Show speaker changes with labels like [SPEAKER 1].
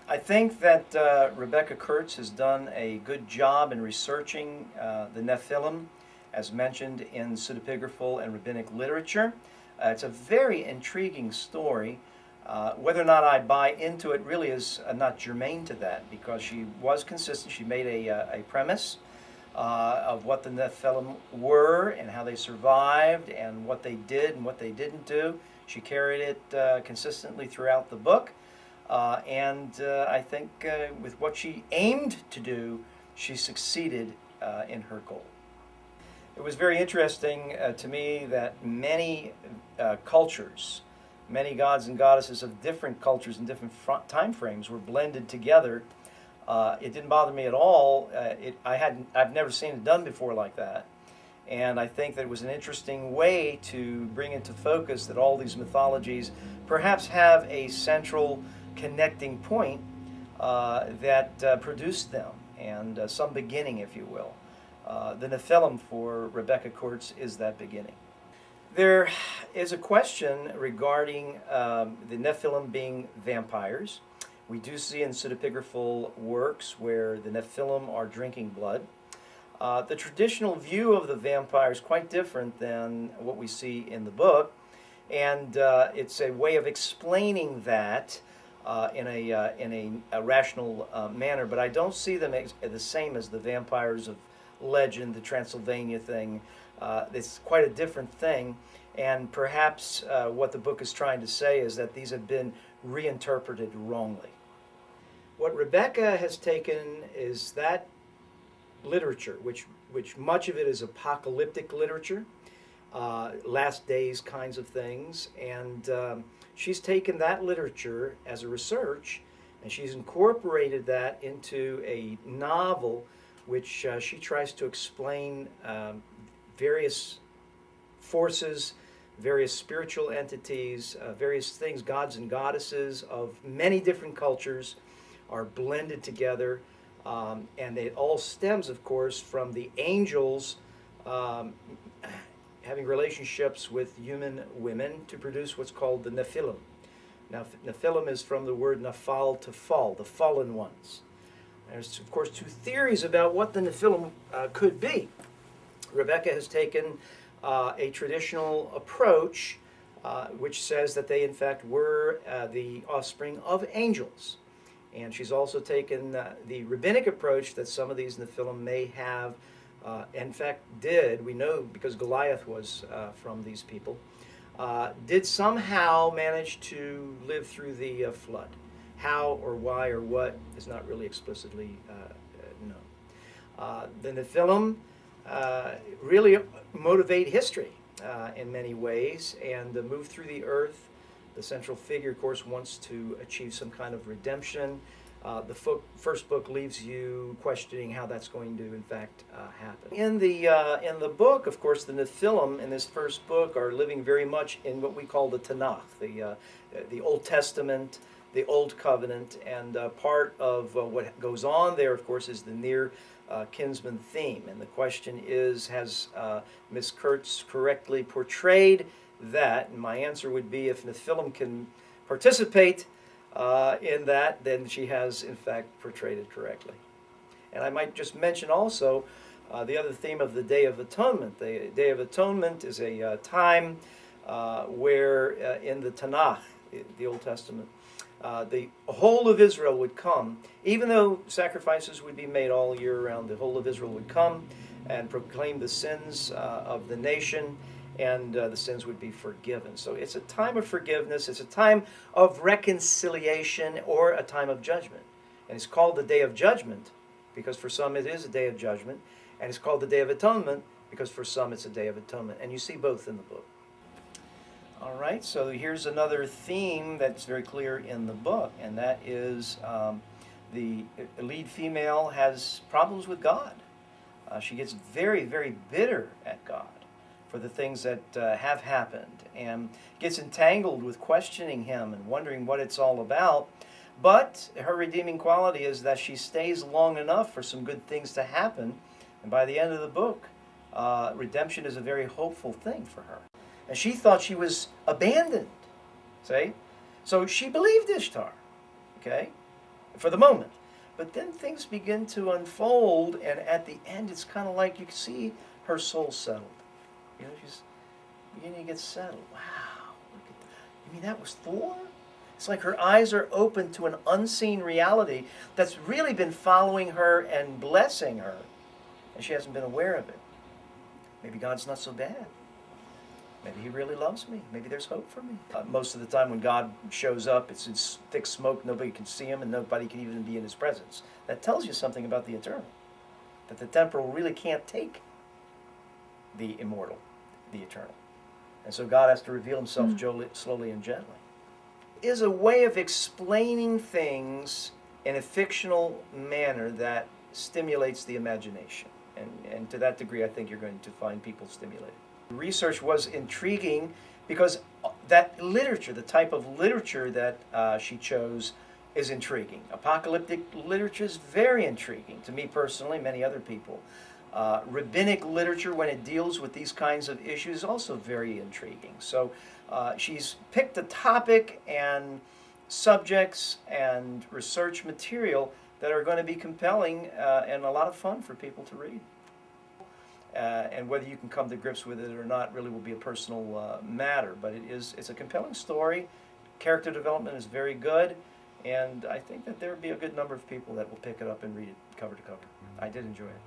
[SPEAKER 1] I think that Rebecca Kurtz has done a good job in researching the Nephilim, as mentioned in pseudepigraphal and rabbinic literature. It's a very intriguing story. Whether or not I buy into it really is not germane to that, because she was consistent. She made a premise of what the Nephilim were and how they survived and what they did and what they didn't do. She carried it consistently throughout the book. I think with what she aimed to do, she succeeded in her goal. It was very interesting to me that many cultures, many gods and goddesses of different cultures and different time frames were blended together. It didn't bother me at all. I've never seen it done before like that. And I think that it was an interesting way to bring into focus that all these mythologies perhaps have a central connecting point that produced them, and some beginning, if you will. The Nephilim for Rebecca Kurtz is that beginning. There is a question regarding the Nephilim being vampires. We do see in pseudepigraphal works where the Nephilim are drinking blood. The traditional view of the vampire is quite different than what we see in the book, and it's a way of explaining that in a rational manner, but I don't see them as the same as the vampires of legend, the Transylvania thing. It's quite a different thing, and perhaps what the book is trying to say is that these have been reinterpreted wrongly. What Rebecca has taken is that literature, which much of it is apocalyptic literature, last days kinds of things, and she's taken that literature as a research, and she's incorporated that into a novel which she tries to explain various forces, various spiritual entities, various things, gods and goddesses of many different cultures are blended together, and it all stems, of course, from the angels having relationships with human women to produce what's called the Nephilim. Now, Nephilim is from the word nafal, to fall, the fallen ones. There's, of course, two theories about what the Nephilim could be. Rebecca has taken a traditional approach which says that they, in fact, were the offspring of angels. And she's also taken the rabbinic approach that some of these Nephilim may have, in fact, we know because Goliath was from these people, did somehow manage to live through the flood. How or why or what is not really explicitly known. The Nephilim really motivate history in many ways and move through the earth. The central figure, of course, wants to achieve some kind of redemption. The first book leaves you questioning how that's going to, in fact, happen. In the book, of course, the Nephilim in this first book are living very much in what we call the Tanakh, the Old Testament, the Old Covenant, and part of what goes on there, of course, is the near kinsman theme. And the question is, has Miss Kurtz correctly portrayed that? And my answer would be, if Nephilim can participate in that, then she has, in fact, portrayed it correctly. And I might just mention also the other theme of the Day of Atonement. The Day of Atonement is a time where in the Tanakh, the Old Testament, the whole of Israel would come. Even though sacrifices would be made all year round, the whole of Israel would come and proclaim the sins of the nation, and the sins would be forgiven. So it's a time of forgiveness. It's a time of reconciliation, or a time of judgment. And it's called the Day of Judgment because for some it is a day of judgment. And it's called the Day of Atonement because for some it's a day of atonement. And you see both in the book. All right, so here's another theme that's very clear in the book, and that is the lead female has problems with God. She gets very, very bitter at God for the things that have happened, and gets entangled with questioning him and wondering what it's all about. But her redeeming quality is that she stays long enough for some good things to happen, and by the end of the book, redemption is a very hopeful thing for her. And she thought she was abandoned, see? So she believed Ishtar, okay? for the moment. But then things begin to unfold, and at the end, it's kind of like you can see her soul settled. You know, she's beginning to get settled. Wow, look at that. You mean that was Thor? It's like her eyes are open to an unseen reality that's really been following her and blessing her, and she hasn't been aware of it. Maybe God's not so bad. Maybe he really loves me. Maybe there's hope for me. Most of the time when God shows up, it's in thick smoke. Nobody can see him, and nobody can even be in his presence. That tells you something about the eternal. That the temporal really can't take the immortal, the eternal. And so God has to reveal himself slowly and gently. It is a way of explaining things in a fictional manner that stimulates the imagination. And to that degree, I think you're going to find people stimulated. The research was intriguing because that literature, the type of literature that she chose, is intriguing. Apocalyptic literature is very intriguing to me personally, many other people. Rabbinic literature, when it deals with these kinds of issues, is also very intriguing. So she's picked a topic and subjects and research material that are going to be compelling and a lot of fun for people to read. And whether you can come to grips with it or not really will be a personal matter. But it's a compelling story. Character development is very good. And I think that there will be a good number of people that will pick it up and read it cover to cover. I did enjoy it.